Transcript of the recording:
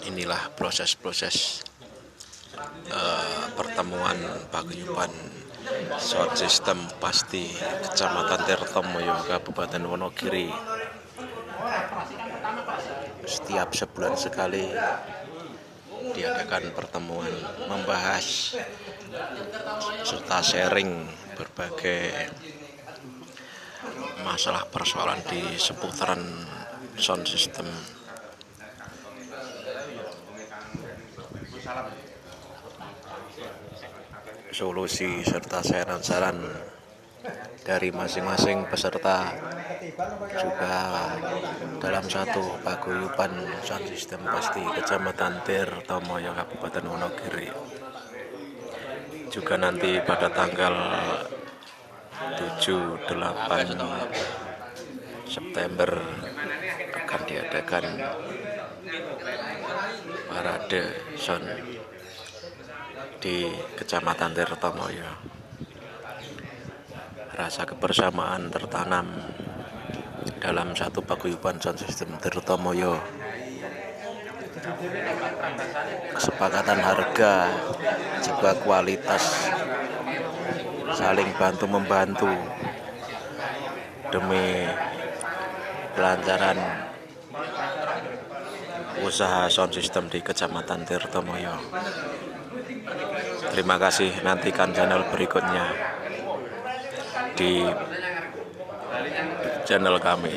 Inilah proses-proses pertemuan paguyuban sound system Pasti Kecamatan Tirtomoyo, Kabupaten Wonogiri. Setiap sebulan sekali diadakan pertemuan membahas serta sharing berbagai masalah persoalan di seputaran sound system. Solusi serta saran-saran dari masing-masing peserta juga dalam satu paguyuban sound system Pasti Kecamatan Tirtomoyo, Kabupaten Wonogiri. Juga nanti pada tanggal 7-8 September akan diadakan parade sound di Kecamatan Tirtomoyo. Rasa kebersamaan tertanam dalam satu paguyuban sound system Tirtomoyo. Kesepakatan harga, juga kualitas, saling bantu-membantu demi kelancaran usaha sound system di Kecamatan Tirtomoyo. Terima kasih, nantikan channel berikutnya di channel kami.